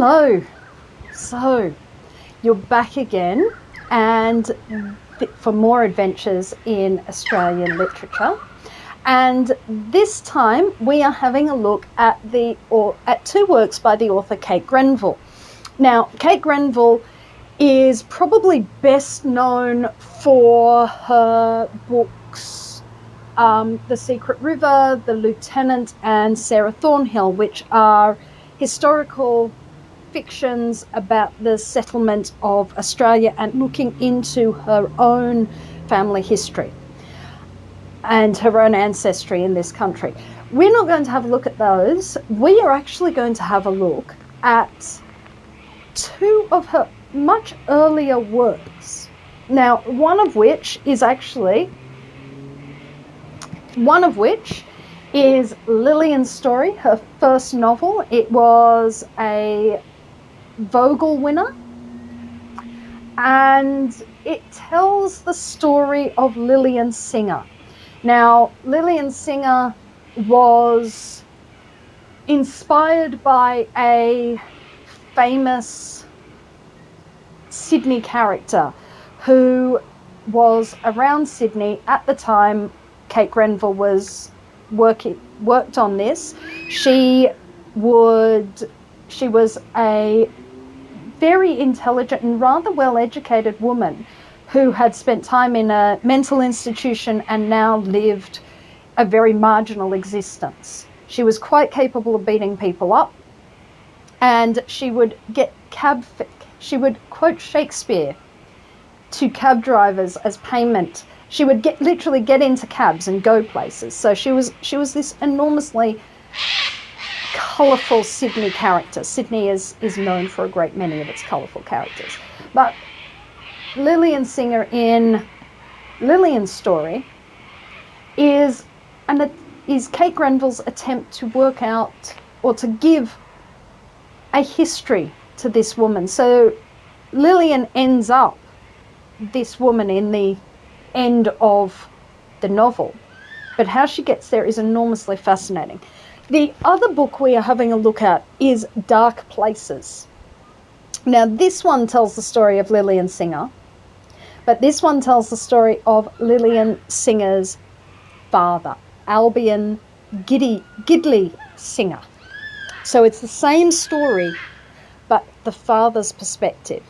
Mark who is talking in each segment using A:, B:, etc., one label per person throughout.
A: Hello. So, you're back again, and for more adventures in Australian literature. And this time we are having a look at two works by the author Kate Grenville. Now, Kate Grenville is probably best known for her books The Secret River, The Lieutenant, and Sarah Thornhill, which are historical fictions about the settlement of Australia and looking into her own family history and her own ancestry in this country. We're not going to have a look at those. We are actually going to have a look at two of her much earlier works. Now, one of which is Lilian's Story, her first novel. It was a Vogel winner, and it tells the story of Lilian Singer. Now, Lilian Singer was inspired by a famous Sydney character who was around Sydney at the time Kate Grenville was worked on this. She was a very intelligent and rather well-educated woman who had spent time in a mental institution and now lived a very marginal existence. She was quite capable of beating people up, and she would she would quote Shakespeare to cab drivers as payment. She would literally get into cabs and go places. So she was this enormously colourful Sydney character. Sydney is known for a great many of its colourful characters. But Lilian Singer in Lilian's Story is Kate Grenville's attempt to work out or to give a history to this woman. So Lilian ends up this woman in the end of the novel, but how she gets there is enormously fascinating. The other book we are having a look at is Dark Places. Now, this one tells the story of Lilian Singer, but this one tells the story of Lilian Singer's father, Albion Gidley Singer. So it's the same story, but the father's perspective.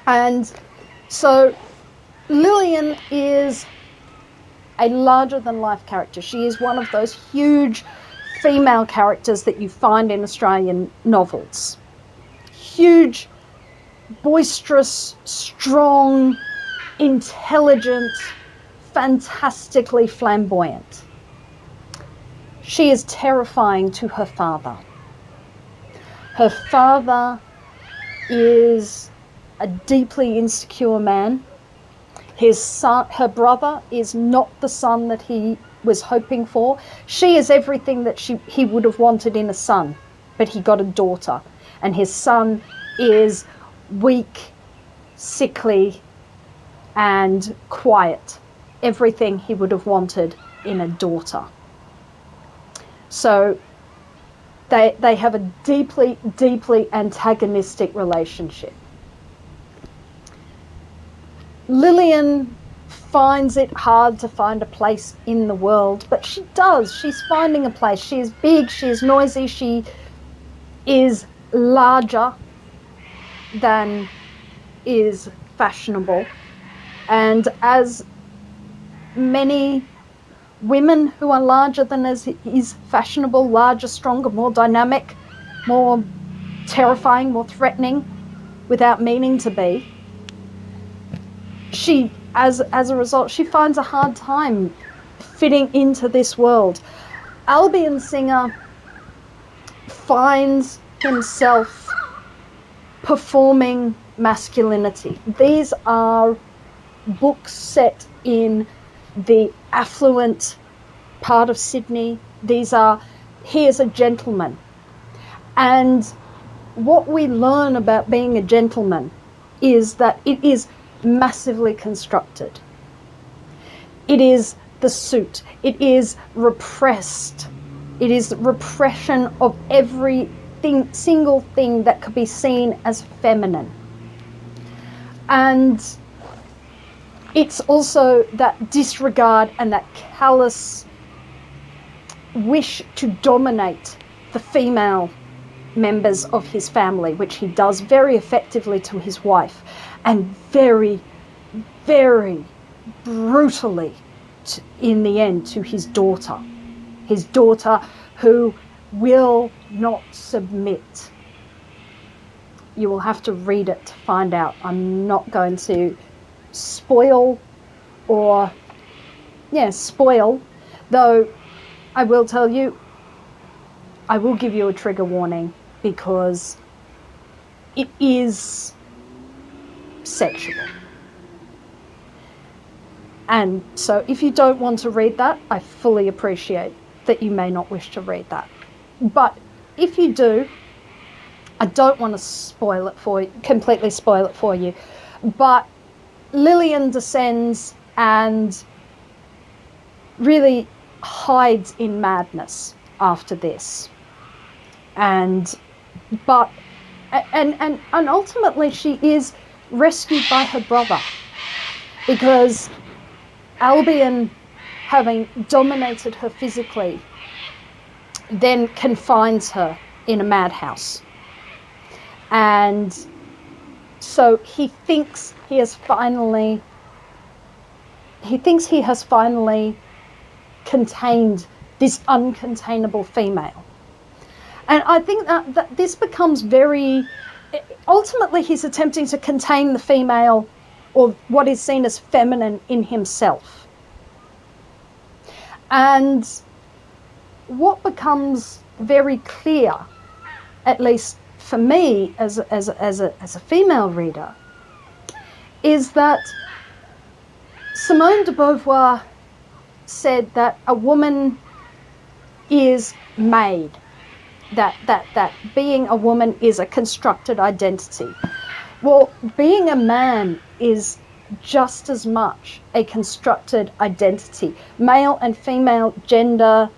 A: And so Lilian is a larger-than-life character. She is one of those huge female characters that you find in Australian novels. Huge, boisterous, strong, intelligent, fantastically flamboyant. She is terrifying to her father. Her father is a deeply insecure man. Her brother is not the son that he was hoping for. She is everything that he would have wanted in a son, but he got a daughter. And his son is weak, sickly, and quiet. Everything he would have wanted in a daughter. So they have a deeply, deeply antagonistic relationship. Lilian finds it hard to find a place in the world, but she does. She's finding a place. She is big, she is noisy, she is larger than is fashionable. And as many women who are larger than is fashionable, larger, stronger, more dynamic, more terrifying, more threatening, without meaning to be, she, as a result, she finds a hard time fitting into this world. Albion Singer finds himself performing masculinity. These are books set in the affluent part of Sydney. He is a gentleman. And what we learn about being a gentleman is that it is massively constructed. It is the suit. It is repressed. It is repression of every single thing that could be seen as feminine. And it's also that disregard and that callous wish to dominate the female members of his family, which he does very effectively to his wife and very, very brutally in the end to his daughter who will not submit. You will have to read it to find out. I'm not going to spoil, though I will tell you, I will give you a trigger warning because it is sexual. And so if you don't want to read that, I fully appreciate that you may not wish to read that. But if you do, I don't want to completely spoil it for you. But Lilian descends and really hides in madness after this. And ultimately she is rescued by her brother, because Albion, having dominated her physically, then confines her in a madhouse. And so he thinks he has finally contained this uncontainable female. And I think that this becomes very, ultimately he's attempting to contain the female, or what is seen as feminine, in himself. And what becomes very clear, at least for me as a female reader, is that Simone de Beauvoir said that a woman is made, that being a woman is a constructed identity. Well, being a man is just as much a constructed identity. Male and female gender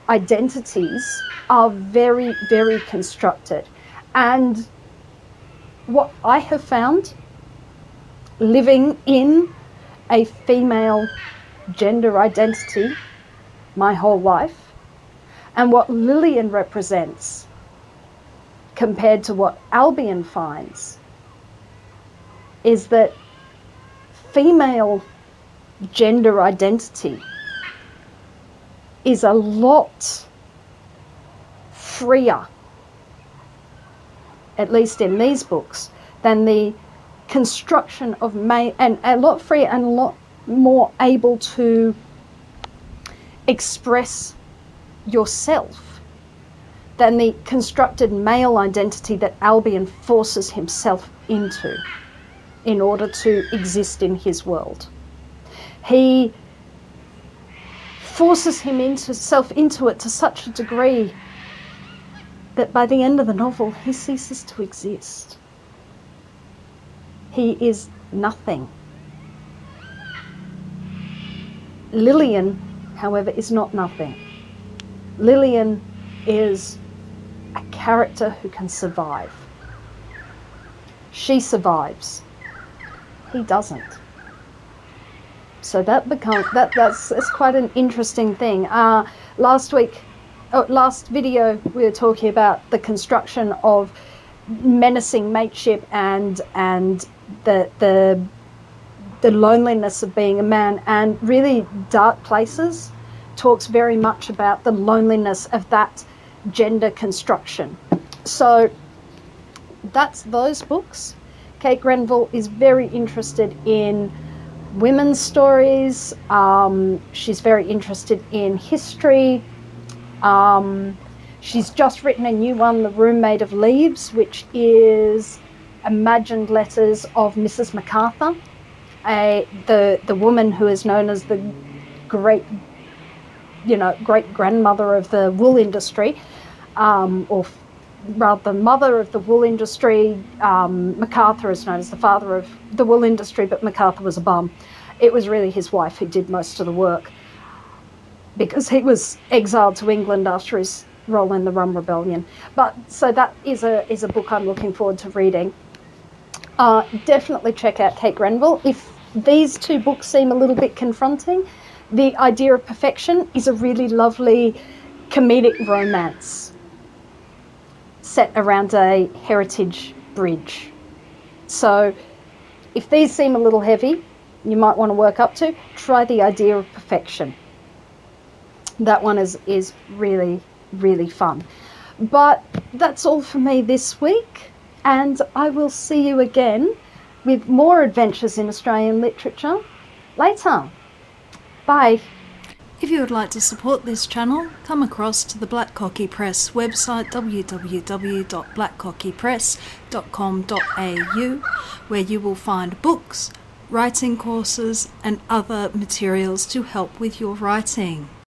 A: identities are very, very constructed. And what I have found living in a female gender identity my whole life, and what Lilian represents compared to what Albion finds, is that female gender identity is a lot freer, at least in these books, than the construction of male, and a lot freer and a lot more able to express yourself than the constructed male identity that Albion forces himself into in order to exist in his world. He forces himself into it to such a degree that by the end of the novel he ceases to exist. He is nothing. Lilian, however, is not nothing. Lilian is a character who can survive. She survives. He doesn't. So that's quite an interesting thing. Last video, we were talking about the construction of menacing mateship and the loneliness of being a man, and really Dark Places talks very much about the loneliness of that gender construction. So that's those books. Kate Grenville is very interested in women's stories. She's very interested in history. She's just written a new one, The Room Made of Leaves, which is imagined letters of Mrs. MacArthur, the woman who is known as the great grandmother of the wool industry, or rather mother of the wool industry. MacArthur is known as the father of the wool industry, but MacArthur was a bum. It was really his wife who did most of the work, because he was exiled to England after his role in the Rum Rebellion. But so that is a book I'm looking forward to reading. Definitely check out Kate Grenville. If these two books seem a little bit confronting, The Idea of Perfection is a really lovely comedic romance set around a heritage bridge. So if these seem a little heavy, you might want to work up to, try The Idea of Perfection. That one is really, really fun. But that's all for me this week, and I will see you again with more adventures in Australian literature later. Bye.
B: If you would like to support this channel, come across to the Black Cockie Press website www.blackcockiepress.com.au, where you will find books, writing courses and other materials to help with your writing.